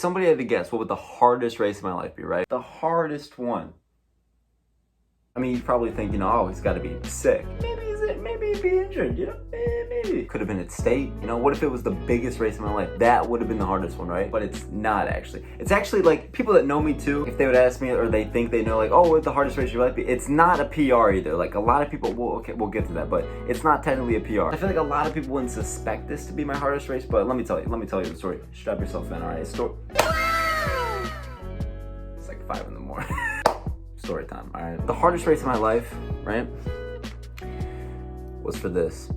Somebody had to guess what would the hardest race of my life be, right? The hardest one. I mean, you probably think, oh, he's got to be sick. Maybe he'd be injured, maybe. Could have been at state, what if it was the biggest race of my life? That would have been the hardest one, right? But it's not actually. It's actually like, people that know me too, if they would ask me or they think they know like, oh, what the hardest race of your life be? It's not a PR either. Like a lot of people, we'll get to that, but it's not technically a PR. I feel like a lot of people wouldn't suspect this to be my hardest race, but let me tell you the story. Strap yourself in, all right? It's like 5 in the morning. Story time, all right? The hardest race of my life, right, was for this.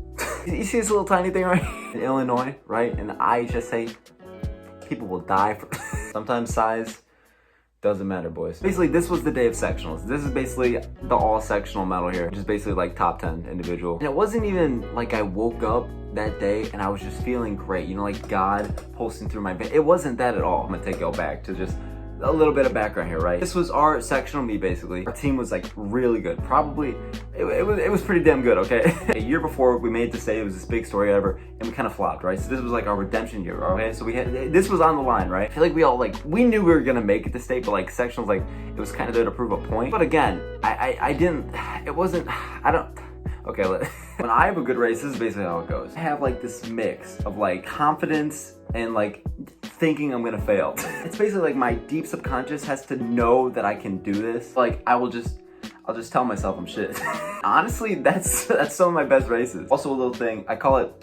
You see this little tiny thing, right? In Illinois, right? In the IHSA, people will die for sometimes size doesn't matter, boys. Basically, this was the day of sectionals. This is basically the all sectional medal here, which is basically like top 10 individual. And it wasn't even like I woke up that day and I was just feeling great, like God pulsing through my veins. It wasn't that at all. I'm gonna take y'all back to just a little bit of background here, right? This was our sectional meet, basically. Our team was like really good. Probably, it was pretty damn good, okay? A year before we made it to state, it was this big story ever, and we kind of flopped, right? So this was like our redemption year, okay? So this was on the line, right? I feel like we knew we were gonna make it to state, but like sectionals, like it was kind of there to prove a point. But again, okay, when I have a good race, this is basically how it goes. I have like this mix of like confidence and like thinking I'm gonna fail. It's basically like my deep subconscious has to know that I can do this. Like I'll just tell myself I'm shit. Honestly, that's some of my best races. Also a little thing, I got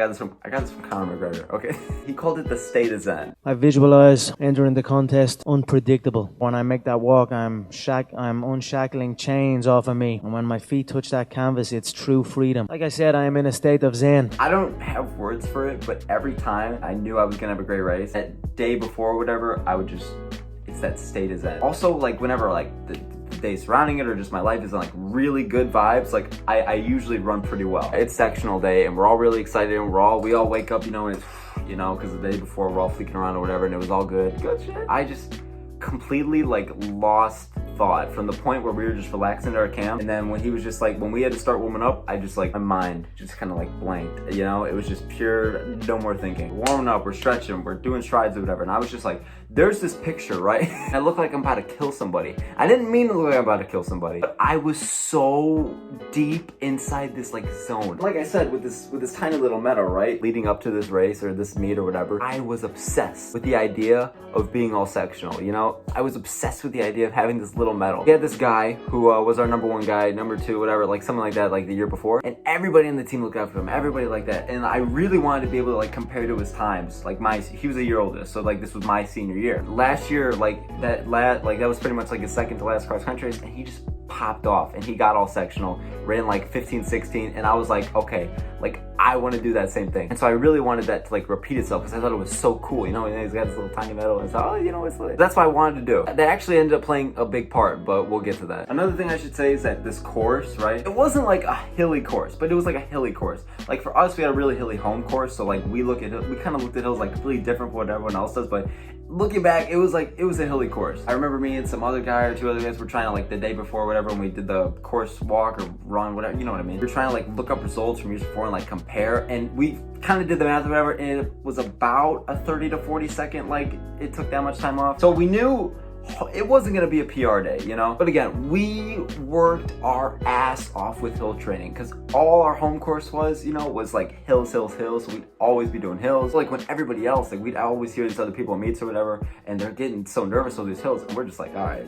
this from Conor McGregor, okay? He called it the state of Zen. I visualize entering the contest unpredictable. When I make that walk, I'm unshackling chains off of me. And when my feet touch that canvas, it's true freedom. Like I said, I am in a state of Zen. I don't have words for it, but every time I knew I was gonna have a great race, that day before or whatever, it's that state of Zen. Also, like whenever like the day surrounding it or just my life is in like really good vibes, like I usually run pretty well. It's sectional day and we're all really excited and we all wake up, and it's, because the day before we're all fleeking around or whatever, and it was all good shit. I just completely like lost thought from the point where we were just relaxing at our camp, and then when he was just like, when we had to start warming up, I just like, my mind just kind of like blanked, it was just pure, no more thinking. We're warming up, we're stretching, we're doing strides or whatever, and I was just like, there's this picture, right? I look like I'm about to kill somebody. I didn't mean to look like I'm about to kill somebody, but I was so deep inside this like zone. Like I said, with this tiny little medal, right? Leading up to this race or this meet or whatever, I was obsessed with the idea of being all sectional, I was obsessed with the idea of having this little medal. We had this guy who was our number 1 guy, number 2, whatever, like something like that, like the year before, and everybody in the team looked after him, everybody like that, and I really wanted to be able to like compare to his times, like he was a year older, so like this was my senior year. Last year, that was pretty much like his second to last cross country race, and he just popped off and he got all sectional, ran like 15, 16, and I was like, okay, like I want to do that same thing. And so I really wanted that to like repeat itself because I thought it was so cool, and he's got this little tiny medal, and so it's like, that's what I wanted to do. That actually ended up playing a big part, but we'll get to that. Another thing I should say is that this course, right, it wasn't like a hilly course, but it was like a hilly course. Like for us, we had a really hilly home course, so like we kind of looked at hills like completely different from what everyone else does, but looking back, it was a hilly course. I remember me and some other guy or 2 other guys were trying to like the day before or whatever, when we did the course walk or run, whatever, you know what I mean? We were trying to like look up results from years before and like compare, and we kind of did the math or whatever, and it was about a 30 to 40 second, like it took that much time off. So we knew it wasn't gonna be a PR day, But again, we worked our ass off with hill training because all our home course was, was like hills. So we'd always be doing hills. Like when everybody else, like we'd always hear these other people meets or whatever, and they're getting so nervous over these hills, and we're just like, all right,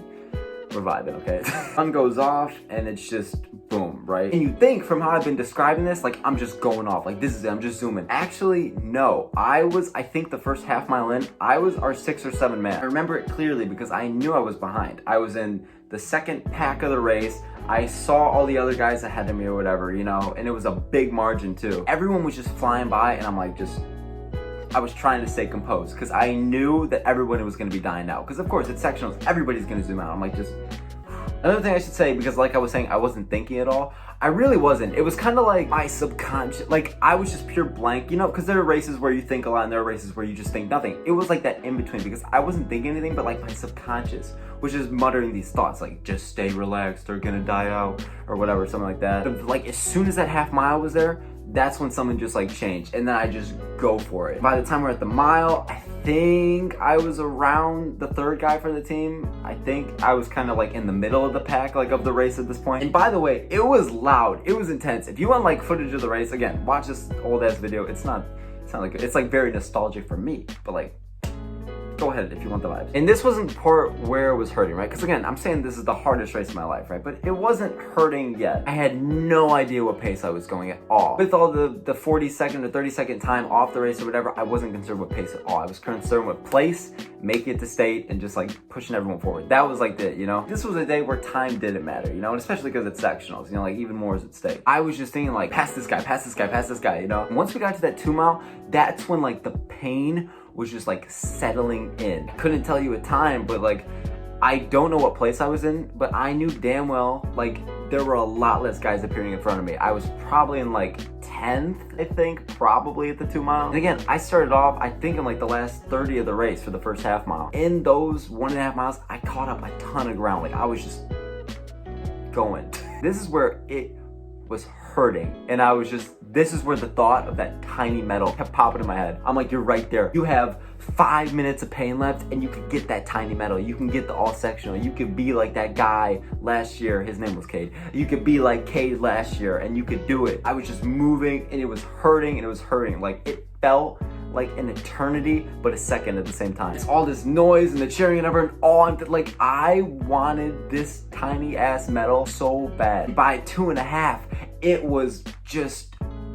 we're vibing, okay? Sun goes off and it's just boom, right? And you think from how I've been describing this, like I'm just going off, like this is it, I'm just zooming. Actually, no, I think the first half mile in, I was our 6 or 7 man. I remember it clearly because I knew I was behind. I was in the second pack of the race. I saw all the other guys ahead of me or whatever, and it was a big margin too. Everyone was just flying by, and I'm like I was trying to stay composed because I knew that everybody was going to be dying out. Because of course, it's sectionals, everybody's going to zoom out. I'm like, just... Another thing I should say, because like I was saying, I wasn't thinking at all. I really wasn't. It was kind of like my subconscious, like I was just pure blank, because there are races where you think a lot and there are races where you just think nothing. It was like that in between because I wasn't thinking anything, but like my subconscious was just muttering these thoughts like, just stay relaxed, they're gonna die out or whatever, something like that. But like as soon as that half mile was there, that's when something just like changed, and then I just go for it. By the time we're at the mile, I think I was around the third guy for the team. I think I was kind of like in the middle of the pack, like of the race at this point. And by the way, it was loud, it was intense. If you want like footage of the race, again, watch this old ass video. It's not like, it's like very nostalgic for me, but like, go ahead if you want the vibes. And this wasn't the part where it was hurting, right? Because again, I'm saying this is the hardest race of my life, right? But it wasn't hurting yet. I had no idea what pace I was going at all. With all the 40-second or 30-second time off the race or whatever, I wasn't concerned with pace at all. I was concerned with place, make it to state, and just like pushing everyone forward. That was like it, you know? This was a day where time didn't matter, you know? And especially because it's sectionals, you know, like even more is at stake. I was just thinking like, pass this guy, pass this guy, pass this guy, you know? And once we got to that 2 mile, that's when like the pain was just like settling in. I couldn't tell you a time, but like, I don't know what place I was in, but I knew damn well, like, there were a lot less guys appearing in front of me. I was probably in like 10th, I think, probably at the 2 mile. And again, I started off, I think in like the last 30 of the race for the first half mile. In those 1.5 miles, I caught up a ton of ground. Like I was just going. This is where it was hurting. And I was just, this is where the thought of that tiny medal kept popping in my head. I'm like, you're right there. You have 5 minutes of pain left and you could get that tiny medal. You can get the all sectional. You could be like that guy last year. His name was Cade. You could be like Cade last year and you could do it. I was just moving and it was hurting and it was hurting. Like it felt like an eternity, but a second at the same time. It's all this noise and the cheering and everyone on. Like I wanted this tiny ass medal so bad. By 2.5, it was just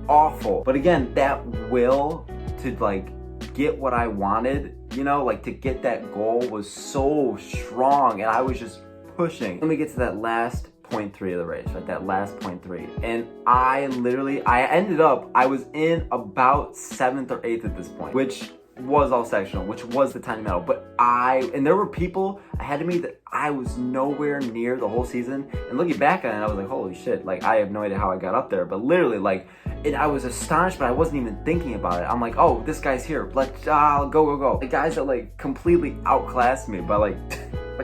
awful. But again, that will to like get what I wanted, you know, like to get that goal was so strong and I was just pushing. Let me get to that last 0.3 of the race, right? That last 0.3. And I ended up, I was in about 7th or 8th at this point, which was all sectional, which was the tiny medal. But and there were people ahead of me that I was nowhere near the whole season. And looking back at it, I was like, holy shit, like I have no idea how I got up there. But literally like, I was astonished, but I wasn't even thinking about it. I'm like, oh, this guy's here. Let's go. The guys that like completely outclassed me by like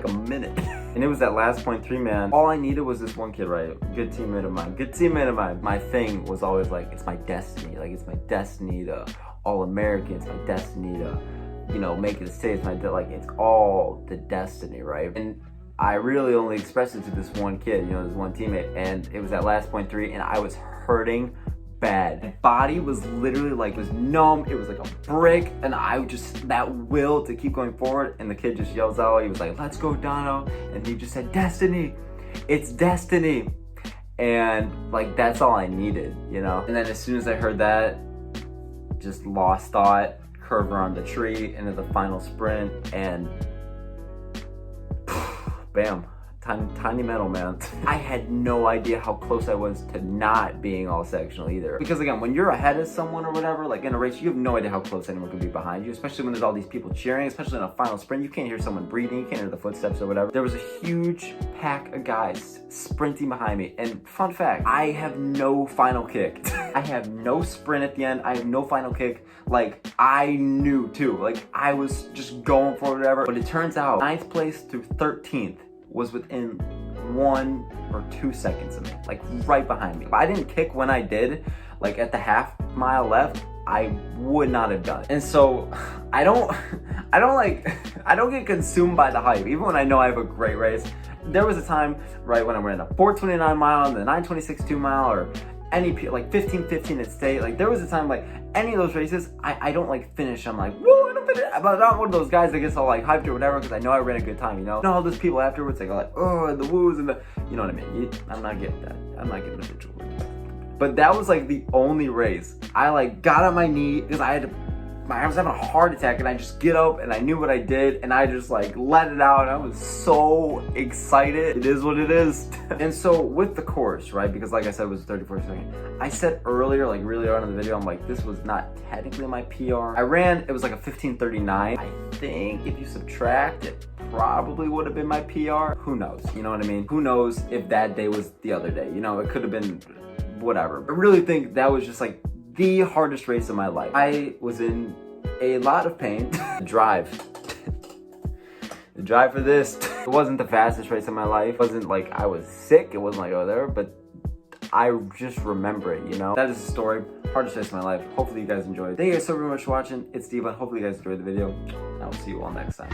a minute. And it was that last 0.3, man. All I needed was this one kid, right? Good teammate of mine. My thing was always like, it's my destiny. Like, it's my destiny to All-American. It's my destiny to, you know, make it to state. It's all the destiny, right? And I really only expressed it to this one kid, you know, this one teammate. And it was that last 0.3, and I was hurting bad. My body was literally like, it was numb. It was like a brick. And I just, that will to keep going forward. And the kid just yells out, he was like, let's go, Dono. And he just said, destiny. It's destiny. And like, that's all I needed, you know? And then as soon as I heard that, just lost thought, curve around the tree into the final sprint, and bam. Tiny medal, man. I had no idea how close I was to not being all sectional either. Because again, when you're ahead of someone or whatever, like in a race, you have no idea how close anyone could be behind you, especially when there's all these people cheering, especially in a final sprint. You can't hear someone breathing, you can't hear the footsteps or whatever. There was a huge pack of guys sprinting behind me. And fun fact, I have no final kick. I have no sprint at the end. I have no final kick. Like, I knew too. Like, I was just going for whatever. But it turns out 9th place through 13th was within 1 or 2 seconds of me, like right behind me. If I didn't kick when I did, like at the half mile left, I would not have done it. And so I don't get consumed by the hype, even when I know I have a great race. There was a time, right, when I ran a 4:29 mile and the 9:26 2 mile, or any like 15:15 at state. Like there was a time like any of those races, I don't like finish. I'm like, whoa, I don't finish. But I'm not one of those guys that gets all like hyped or whatever because I know I ran a good time, you know? You know all those people afterwards, they go like, oh, the woos and the, you know what I mean? I'm not getting that. I'm not getting the visual. But that was like the only race. I like got on my knee because I was having a heart attack, and I just get up and I knew what I did and I just like let it out. And I was so excited. It is what it is. And so with the course, right? Because like I said, it was 34 seconds. I said earlier, like really early in the video, I'm like, this was not technically my PR. I ran, it was like a 15:39. I think if you subtract, it probably would have been my PR. Who knows? You know what I mean? Who knows if that day was the other day? You know, it could have been whatever. I really think that was just like the hardest race of my life. I was in a lot of pain. The drive for this, it wasn't the fastest race of my life. It wasn't like I was sick. It wasn't like, oh, there, but I just remember it, you know? That is the story. Hardest days of my life. Hopefully you guys enjoyed. Thank you guys so very much for watching. It's itsDvon. Hopefully you guys enjoyed the video. And I will see you all next time.